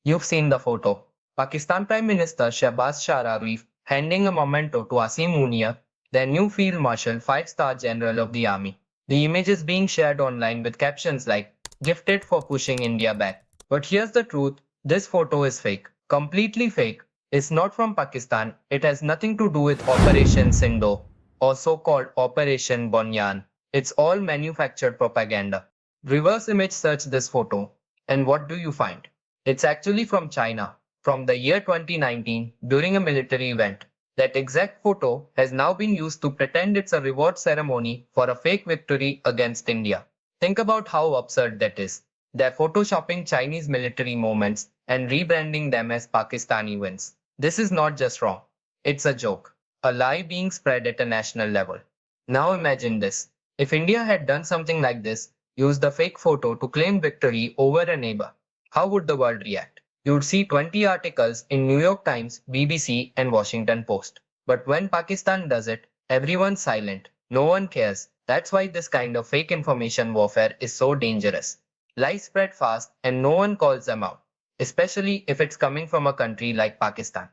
You've seen the photo. Pakistan Prime Minister Shehbaz Sharif handing a memento to Asim Munir, their new Field Marshal 5-star General of the Army. The image is being shared online with captions like, gifted for pushing India back. But here's the truth, this photo is fake. Completely fake. It's not from Pakistan, it has nothing to do with Operation Sindhu or so-called Operation Bonyan. It's all manufactured propaganda. Reverse image search this photo, and what do you find? It's actually from China, from the year 2019, during a military event. That exact photo has now been used to pretend it's a reward ceremony for a fake victory against India. Think about how absurd that is. They're photoshopping Chinese military moments and rebranding them as Pakistani wins. This is not just wrong, it's a joke, a lie being spread at a national level. Now imagine this. If India had done something like this, used the fake photo to claim victory over a neighbor, how would the world react? You'd see 20 articles in New York Times, BBC, and Washington Post. But when Pakistan does it, everyone's silent. No one cares. That's why this kind of fake information warfare is so dangerous. Lies spread fast and no one calls them out, especially if it's coming from a country like Pakistan.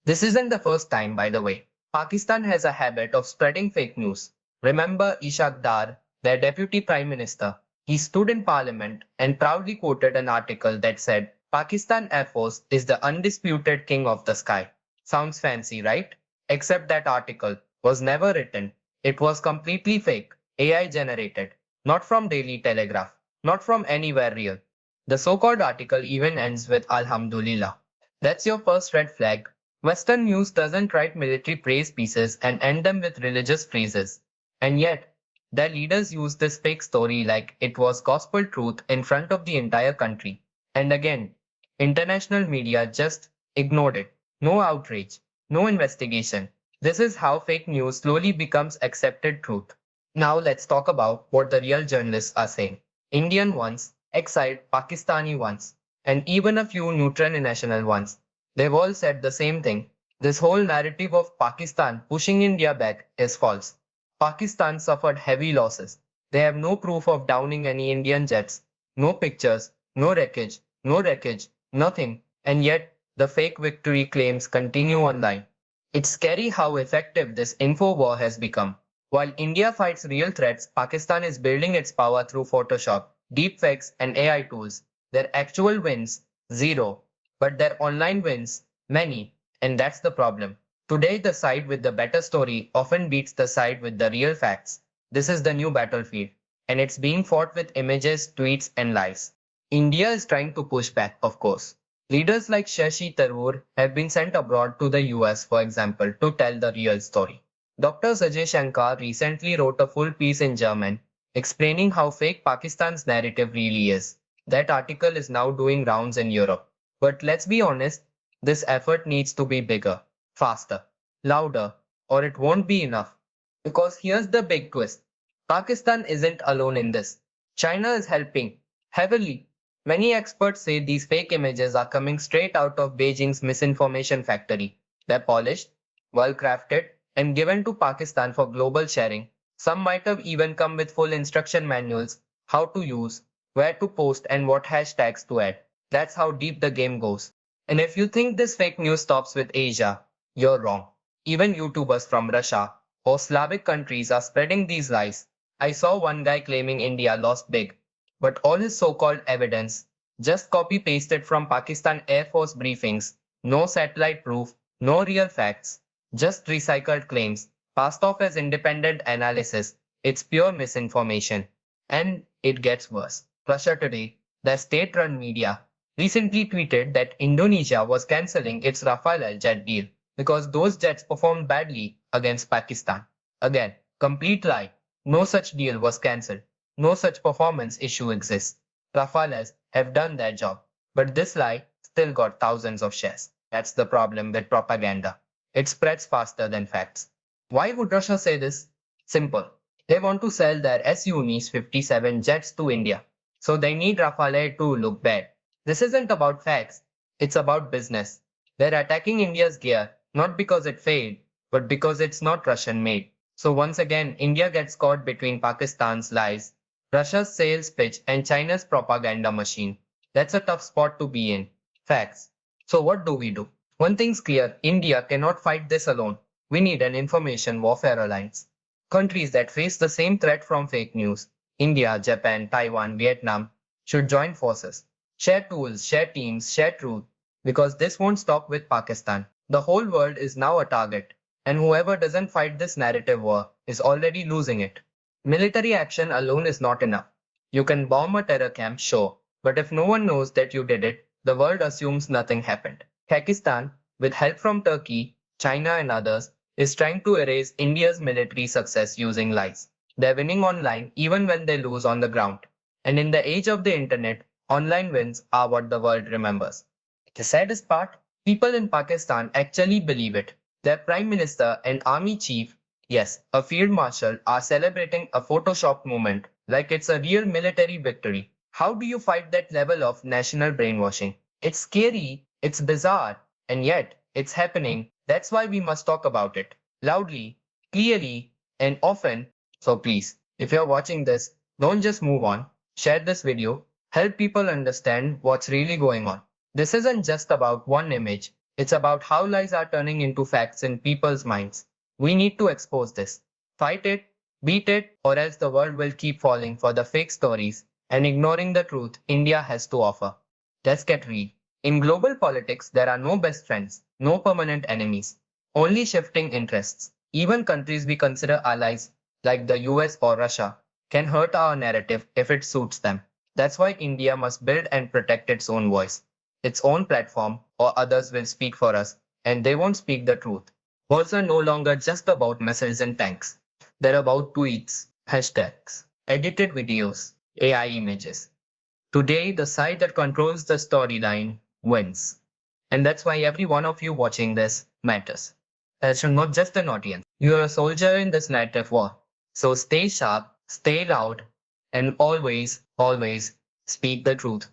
This isn't the first time, by the way. Pakistan has a habit of spreading fake news. Remember Ishaq Dar, their deputy prime minister? He stood in parliament and proudly quoted an article that said, Pakistan Air Force is the undisputed king of the sky. Sounds fancy, right? Except that article was never written. It was completely fake, AI generated, not from Daily Telegraph, not from anywhere real. The so-called article even ends with Alhamdulillah. That's your first red flag. Western news doesn't write military praise pieces and end them with religious phrases. And yet, their leaders use this fake story like it was gospel truth in front of the entire country. And again, international media just ignored it. No outrage, no investigation. This is how fake news slowly becomes accepted truth. Now let's talk about what the real journalists are saying. Indian ones, exiled Pakistani ones, and even a few neutral national ones. They've all said the same thing. This whole narrative of Pakistan pushing India back is false. Pakistan suffered heavy losses. They have no proof of downing any Indian jets, no pictures, no wreckage, nothing. And yet, the fake victory claims continue online. It's scary how effective this info war has become. While India fights real threats, Pakistan is building its power through Photoshop, deepfakes, and AI tools. Their actual wins, zero. But their online wins, many. And that's the problem. Today, the side with the better story often beats the side with the real facts. This is the new battlefield. And it's being fought with images, tweets, and lies. India is trying to push back, of course. Leaders like Shashi Tharoor have been sent abroad to the US, for example, to tell the real story. Dr. Sajay Shankar recently wrote a full piece in German explaining how fake Pakistan's narrative really is. That article is now doing rounds in Europe. But let's be honest, this effort needs to be bigger, faster, louder, or it won't be enough. Because here's the big twist. Pakistan isn't alone in this. China is helping, heavily. Many experts say these fake images are coming straight out of Beijing's misinformation factory. They're polished, well crafted, and given to Pakistan for global sharing. Some might have even come with full instruction manuals, how to use, where to post, and what hashtags to add. That's how deep the game goes. And if you think this fake news stops with Asia, you're wrong. Even YouTubers from Russia or Slavic countries are spreading these lies. I saw one guy claiming India lost big, but all his so-called evidence just copy-pasted from Pakistan Air Force briefings, no satellite proof, no real facts, just recycled claims, passed off as independent analysis. It's pure misinformation. And it gets worse. Russia Today, the state-run media, recently tweeted that Indonesia was cancelling its Rafale jet deal because those jets performed badly against Pakistan. Again, complete lie. No such deal was cancelled. No such performance issue exists. Rafales have done their job. But this lie still got thousands of shares. That's the problem with propaganda. It spreads faster than facts. Why would Russia say this? Simple. They want to sell their Su-57 jets to India. So they need Rafale to look bad. This isn't about facts. It's about business. They're attacking India's gear not because it failed, but because it's not Russian made. So once again, India gets caught between Pakistan's lies, Russia's sales pitch, and China's propaganda machine. That's a tough spot to be in. Facts. So what do we do? One thing's clear, India cannot fight this alone. We need an information warfare alliance. Countries that face the same threat from fake news, India, Japan, Taiwan, Vietnam, should join forces. Share tools, share teams, share truth, because this won't stop with Pakistan. The whole world is now a target, and whoever doesn't fight this narrative war is already losing it. Military action alone is not enough. You can bomb a terror camp, sure, but if no one knows that you did it, the world assumes nothing happened. Pakistan, with help from Turkey, China, and others, is trying to erase India's military success using lies. They're winning online even when they lose on the ground. And in the age of the internet, online wins are what the world remembers. The saddest part, people in Pakistan actually believe it. Their Prime Minister and Army Chief, yes, a Field Marshal, are celebrating a Photoshop moment like it's a real military victory. How do you fight that level of national brainwashing? It's scary, it's bizarre, and yet it's happening. That's why we must talk about it loudly, clearly, and often. So please, if you're watching this, don't just move on. Share this video, help people understand what's really going on. This isn't just about one image, it's about how lies are turning into facts in people's minds. We need to expose this. Fight it, beat it, or else the world will keep falling for the fake stories and ignoring the truth India has to offer. Let's get real. In global politics, there are no best friends, no permanent enemies, only shifting interests. Even countries we consider allies, like the US or Russia, can hurt our narrative if it suits them. That's why India must build and protect its own voice, its own platform, or others will speak for us, and they won't speak the truth. Wars are no longer just about missiles and tanks. They're about tweets, hashtags, edited videos, AI images. Today, the side that controls the storyline wins. And that's why every one of you watching this matters. As you're not just an audience, you're a soldier in this narrative war. So stay sharp, stay loud, and always, always speak the truth.